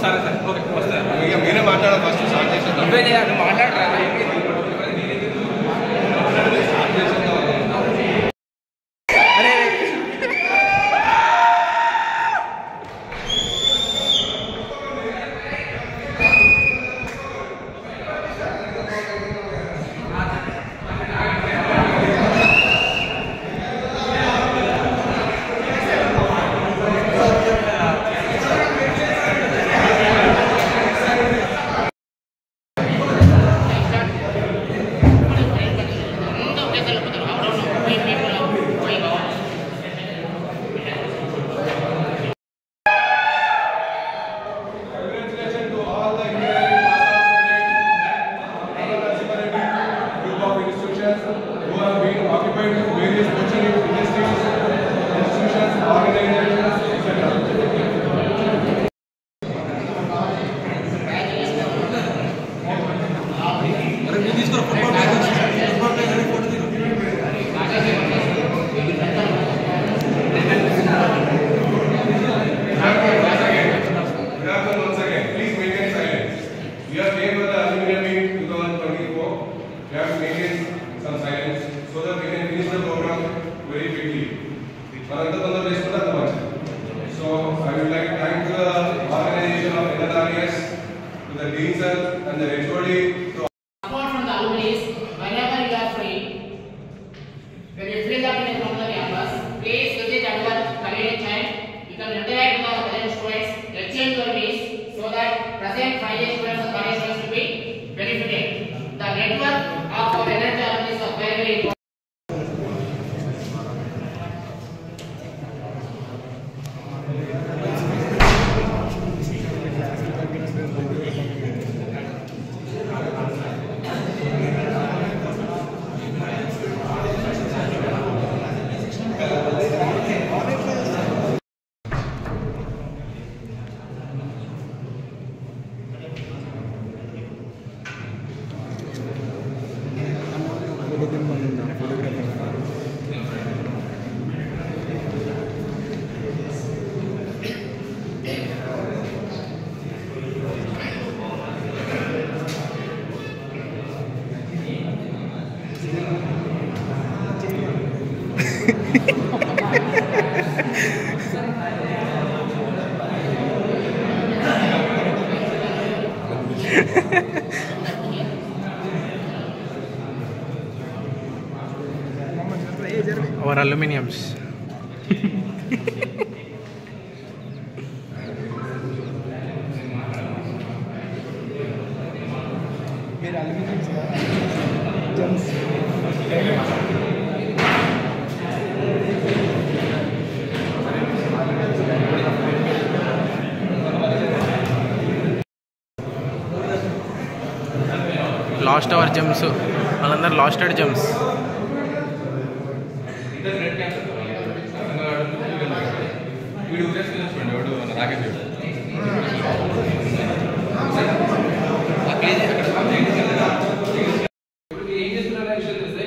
సరే సరే ఓకే వస్తారు. ఇక మీరే మాట్లాడాలి ఫస్ట్ స్టార్ట్ చేసేది. నువ్వే చేయాలి, మాట్లాడరా. Our aluminiums. Lost our gems. Another lost our gems.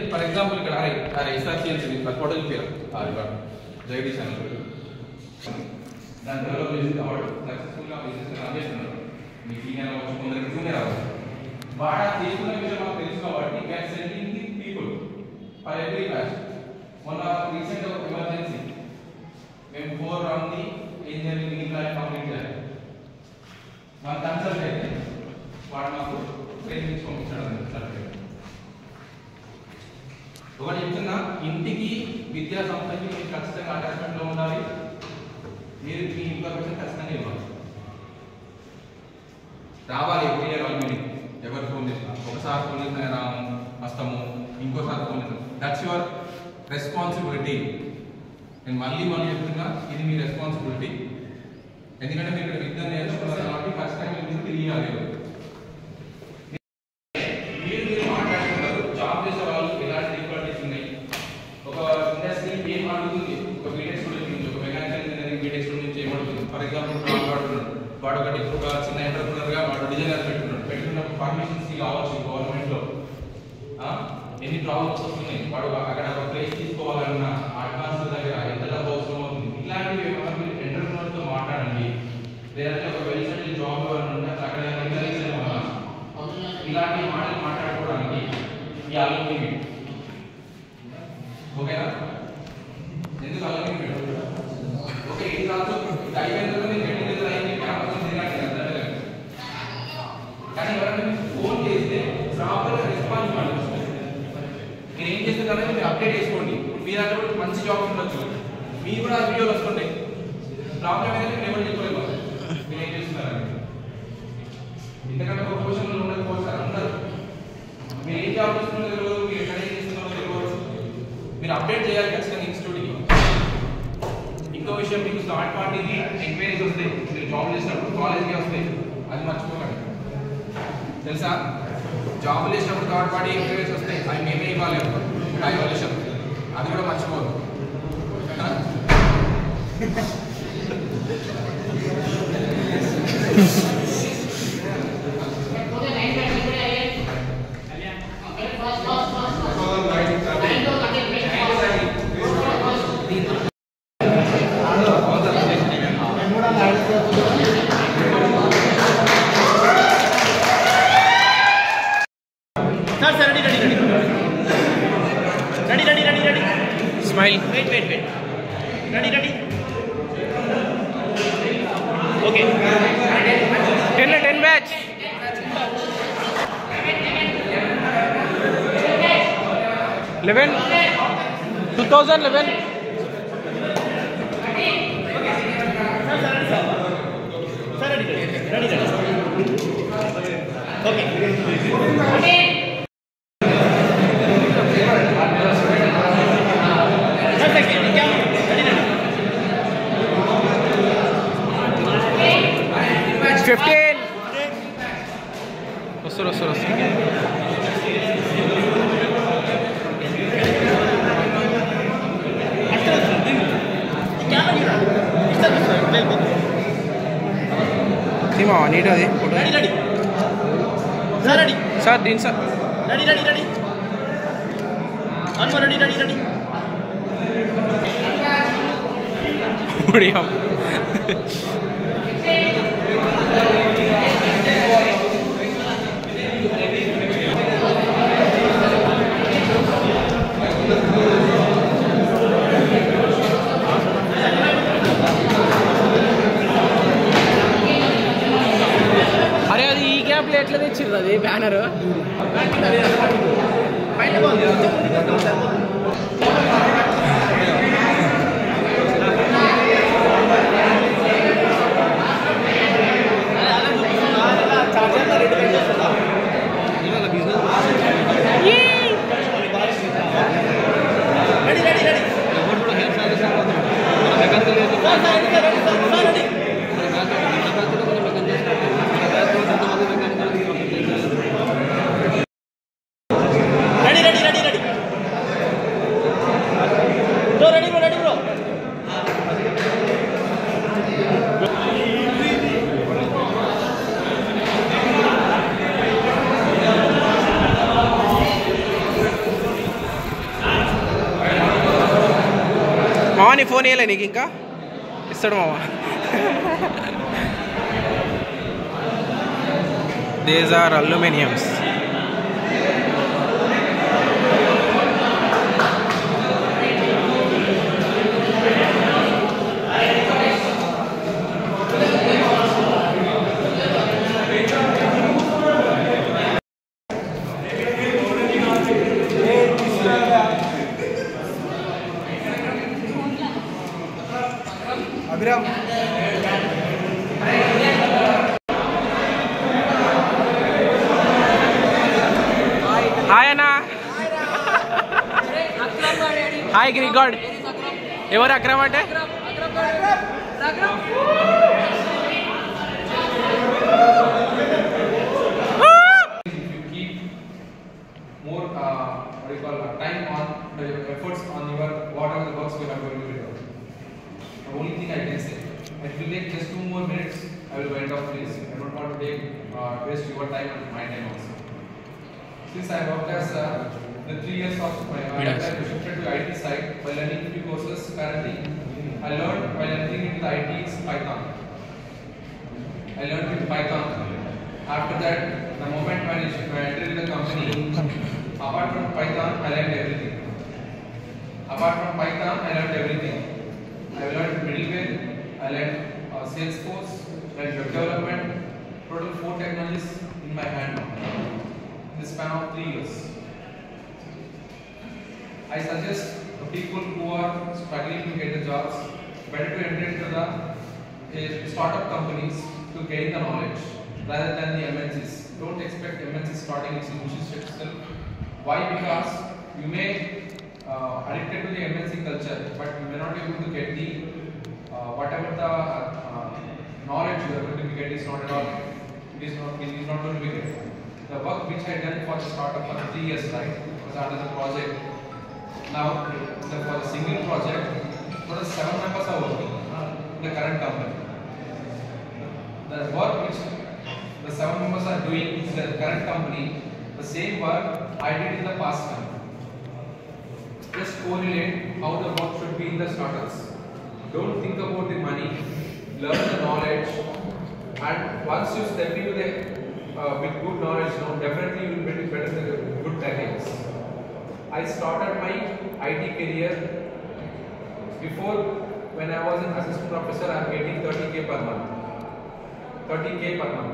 For example, for every batch. One of recent emergency, when 4 round the engineering mean life complete. One consultant, what now? Training from ఒకటి చెప్తున్నా, ఇంటికి విద్యా సంస్థకి మీరు ఖచ్చితంగా అటాచ్మెంట్లో ఉండాలి. మీరు మీ information ఖచ్చితంగా ఇవ్వాలి. రావాలి ఎవ్రీ ఇయర్ వాళ్ళు మీరు ఎవరు ఫోన్ చేసినా, ఒకసారి ఫోన్ చేసినా రాము వస్తాము, ఇంకోసారి ఫోన్ చేస్తాం. That's your responsibility. నేను మళ్ళీ చెప్తున్నా, ఇది మీ రెస్పాన్సిబిలిటీ. ఎందుకంటే మీరు ఇక్కడ విద్య నేర్చుకున్నారు కాబట్టి ఖచ్చితంగా మీరు తిరిగి ఇవ్వాలి. మీరు మాట్లాడుతున్నారు, జాబ్ చేసే వాళ్ళు ఎలాంటి డిఫికల్టీస్ ఉన్నాయి, ఒక ఇండస్ట్రీ ఏం అడుగుతుంది, ఒక బీటెక్ స్టూడెంట్ నుంచి, ఒక మెకానికల్ ఇంజనీరింగ్ బీటెక్ స్టూడెంట్ నుంచి ఏమడుగుతుంది. ఫర్ ఎగ్జాంపుల్ వాడు ఒకటి ఒక చిన్న ఎంటర్ప్రినర్గా వాడు డిజైనర్ పెట్టుకున్నప్పుడు పర్మిషన్స్ కావచ్చు గవర్నమెంట్లో. ఎన్ని ప్రాబ్లమ్స్ వస్తున్నాయి, వాడు అక్కడ ఒక ప్లేస్ తీసుకోవాలన్నా అడ్వాన్స్ దగ్గర ఎంత డబ్బు అవసరం అవుతుంది. ఇలాంటివి ఏమన్నా మీరు ఎంటర్ప్రినర్తో మాట్లాడండి. లేదంటే ఒక well settle job aluminium meet. ఓకేనా? ఎందుకు అల్యూమినియం మీట్? ఓకే, ఇది కాదు, ఇది అయిపోయిన తర్వాత నేను మెటీరియల్ అయింది క్యాంపస్ తిరగండి కదా. కానీ ఎవరైనా ఫోన్ చేస్తే ప్రాపర్గా రెస్పాన్స్ ఇవ్వండి. మీరు ఏం చేస్తున్నారో మీరు అప్డేట్ చేసుకోండి. మీరు అంటే కూడా మంచి జాబ్ ఉండొచ్చు, మీరు కూడా వీడియోలు వస్తుంటాయి. ప్రాబ్లం ఏదైతే మీరు ఎవరు చెప్పలేము మీరు ఏం చేస్తున్నారని. ఇంతకంటే ఒక క్వశ్చన్లు ఉండకపోవచ్చు అందరూ. మీరు ఏం జాబ్ చేస్తున్నారో తెలియదు, మీరు ఎక్కడ ఏం చేస్తున్నారో తెలియదు. మీరు అప్డేట్ చేయాలి ఖచ్చితంగా ఇన్స్టిట్యూట్కి. ఇంకో విషయం, మీకు థర్డ్ పార్టీకి ఎంక్వైరీస్ వస్తాయి మీరు జాబ్ చేసినప్పుడు, కాలేజ్కి వస్తాయి, అది మర్చిపోకండి. తెలుసా? జాబ్ చేసినప్పుడు థర్డ్ పార్టీ ఎంక్వైరీస్ వస్తాయి, అవి మేమే ఇవ్వాలి. డైవల్యూషన్ అది కూడా మర్చిపోదు. Smile. Wait. Ready. Okay. 10 batch. 11. 2011. Sir, ready. Okay. వస్తారు. నీట్ అది సార్ దీని sir ready. One more, ready. అరే అది ఈ గ్యాప్ ఎట్లా తెచ్చిర్రు అది బ్యానర్? మావా నీ ఫోన్ ఇవ్వలే నీకు? ఇంకా ఇస్తాడు మావా. These are aluminiums. Abhiram. Hi Anna. Hi Grigod. Evaru Akram ante? More what do you call time on the efforts on your whatever the works we are going to do. The only thing I can say, it will take just 2 more minutes. I will wind up this. I don't want to take waste your time and my time also. Since I worked as the 3 years of my life, I shifted to IT side by learning 50 courses. Currently, I learned while entering into the IT is Python. I learned with Python. After that, the moment when I entered in the company, Apart from Python, I learned everything. Apart from Python, I learned everything. I learned middleware, I learned Salesforce, learned web development, total 4 technologies in my hand now, in the span of 3 years. I suggest people who are struggling to get the jobs, better to enter into the startup companies to gain the knowledge rather than the MNCs. Don't expect MNCs starting its initial itself. Why? Because you may addicted to the MNC culture, but you may not be able to get the whatever the knowledge you are going to be getting is not at all. It is not going to be good. The work which I done for the startup for 3 years, right, was under the project. Now, for the single project, total 7 members are working in the current company. The work which the 7 members are doing in the current company, the same work I did in the past one. Just correlate how the work should be in the startups. Don't think about the money, learn the knowledge, and once you step into the with good knowledge, definitely you will be better than good packages. I started my IT career before. When I was an assistant professor, I am getting 30k per month. 30k per month.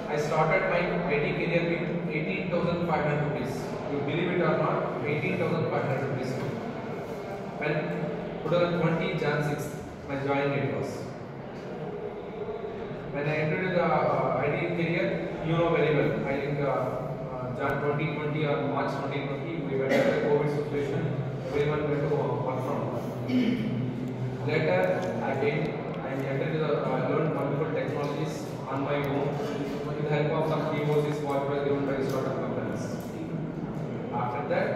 I started my IT career with 18,500 rupees. You believe it or not, 18,500 rupees. When 2020 Jan 6th, my joining date was. When I entered the IT career, you know very well. I think Jan 2020 or March 2020, we went into the COVID situation. Everyone went to work from home. Later, I came and entered learned multiple technologies on my own with the help of some POCs what were given by startup companies. After that,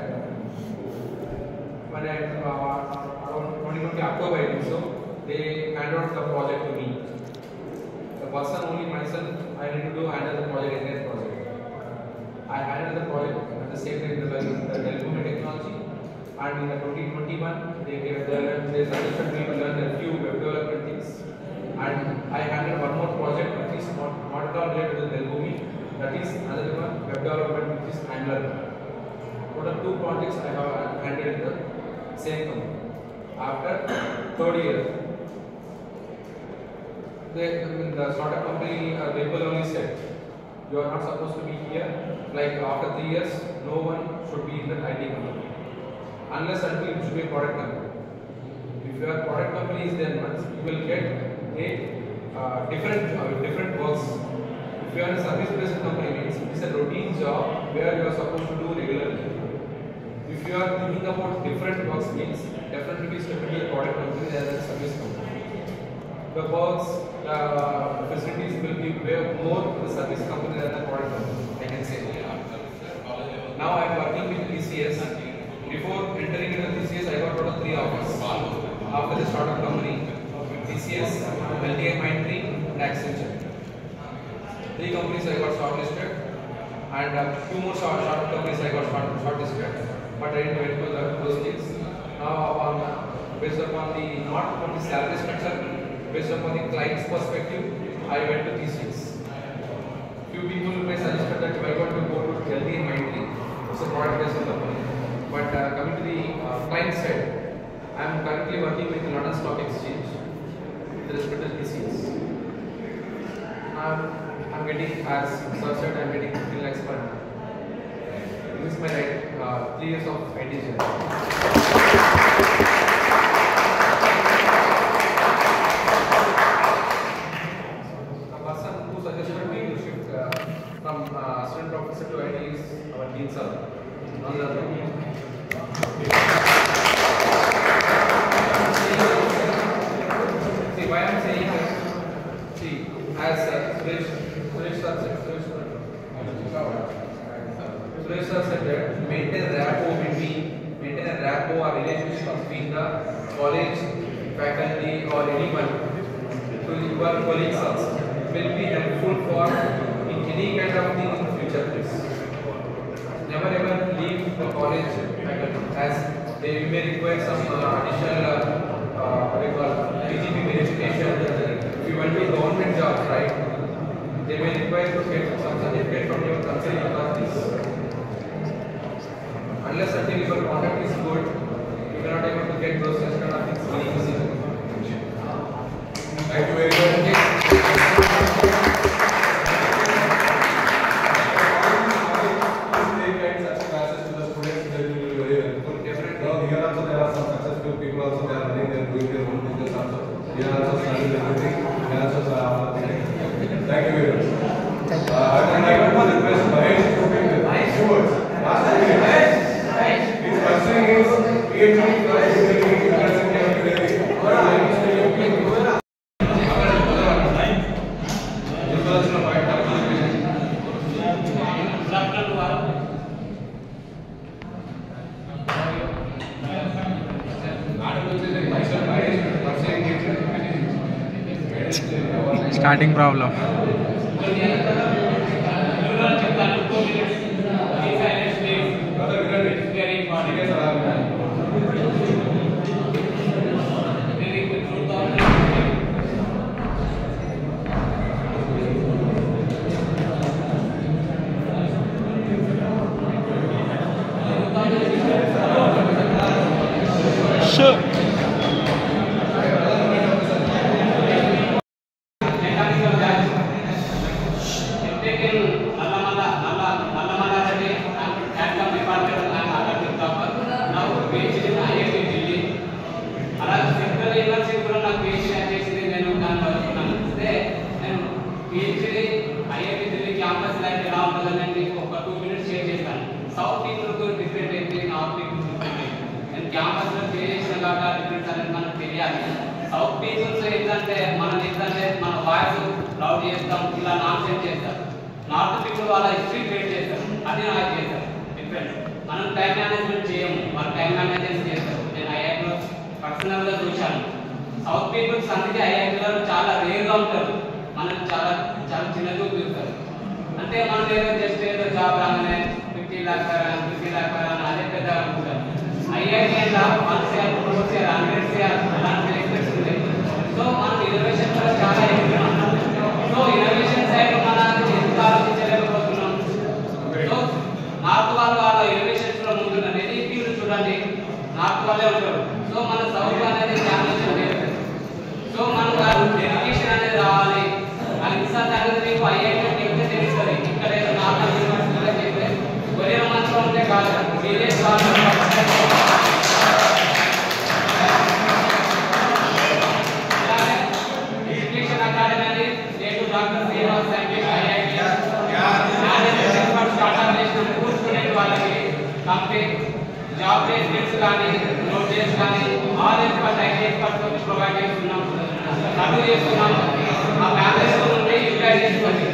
when I around 2020 October, I think so, they handed out the project to me. The person only myself, I need to handle the project, entire project. I handled the project at the same time the Delbumi technology, and in the 2021 they suggested me to learn a few web development things, and I handled one more project which is not at all related to the Delbumi, that is another one web development which is Angular. Total 2 projects I have handled in the same company. After 3rd year, the startup company people only said, you are not supposed to be here. Like after 3 years, no one should be in the IT company unless until it should be a product company. If your product company is there once, you will get a different works. If you are a service-based company, means it's a routine job where you are supposed to do regularly. If you are thinking about different works, means definitely step into a product company rather than a service company. The works, the facilities will be way more in the service company than the product company, I can say. Now I am working with TCS. Before entering into TCS, I got total 3 offers. After the startup company, TCS, LTI Mindtree, and Accenture. 3 companies I got shortlisted, and 2 more startup companies I got shortlisted. But I didn't went to those things. Now, based upon the not on the salary structure, based upon the client's perspective, I went to TCS. Few people may suggested that I want to go to LTI Mindtree. It's a product-based company. But coming to the client side, I am currently working with the London Stock Exchange with respect to TCS. I'm getting, as Sir said, I'm getting 15 lakhs per annum. This is my 3 years of IT journey. The person who suggested me to shift from assistant professor to IT is our dean sir. See why I'm saying this? See, as Suresh sir said that maintain a rapport or relationship between the college, faculty or anyone to your colleagues also will be helpful for in any kind of thing in the future, please. Never ever leave the college faculty as they may require some additional PGP verification. If you want to government jobs, right, they may require to get some certificate from your country authorities. Thank you very much. Such classes to the students, they will be very helpful. Definitely. Now, here also there are some successful people also, they are running, they are doing their own business also. They are also studying everything. They are also thank you very much. I would like to request Mahesh to bring the few words. Last time, his question is PhD class is very interesting and very starting problem South people को different है, North people different है. Campus में చేసిన కాక different అనేది మనకు తెలియాలి. South people so ఏంటంటే మనం మన వాయిస్ లౌడ్ చేస్తాం, ఇలా నాన్సెన్స్ చేస్తాం. North people వాళ్ళ హిస్టరీ క్రియేట్ చేస్తారు, అది నాకు చేస్తారు డిఫరెంట్. మనం టైం మేనేజ్మెంట్ చేయము, వాళ్ళు టైం మేనేజ్మెంట్ చేస్తారు. నేను ఐఐటీలో పర్సనల్ గా చూశాను. సౌత్ పీపుల్స్ అందుకే ఐఐటీలో చాలా రేర్ గా ఉంటారు, మనకు చాలా చాలా చిన్న చూపు చూస్తారు. అంటే మనం ఏదో జస్ట్ ఏదో జాబ్ రాగానే 50 लाख అదే పెద్ద అనుకుంటారు. ఐఐటి అంటే 1 CR 2 CR 100 CR అలాంటి ఎక్స్పెక్ట్స్ ఉంటాయి. సో మనం ఇన్నోవేషన్ కూడా చాలా ఎక్కువ. సో ఇన్నోవేషన్ సైడ్ మనం ఎందుకు ఆలోచించలేకపోతున్నాం? సో నార్త్ వాళ్ళ ఇన్నోవేషన్స్ లో ముందున్నారు. ఎనీ ఫీల్డ్ చూడండి నార్త్ వాళ్ళే ఉంటారు. సో మన సౌత్ అనేది ఛాలెంజ్ లేదు. సో మనం డెడికేషన్ అనేది రావాలి. అది ఇన్సాన్ అనేది మీకు ఐఐటి చెప్తే తెలుస్తుంది. ఇక్కడ ఏదో నార్మల్ యూనివర్సిటీలో చెప్తే కొరియా మాత్రం ఉంటే కాదు, సీరియస్ కాదు. ఎడ్యుకేషన్ అకాడమీ అనేది state doctor Srinivas scientific IIT management expert startup చేసిన పూర్ స్టూడెంట్ వాళ్ళకి కంపెనీ జాబ్ ప్లేస్మెంట్స్ కానీ నోట్స్ కానీ all expert IT expert provide చేస్తున్నాం, సర్వ్ చేస్తున్నాం. ఆ మేనేజ్మెంట్ నుండి యూటిలైజ్ చేసుకోండి.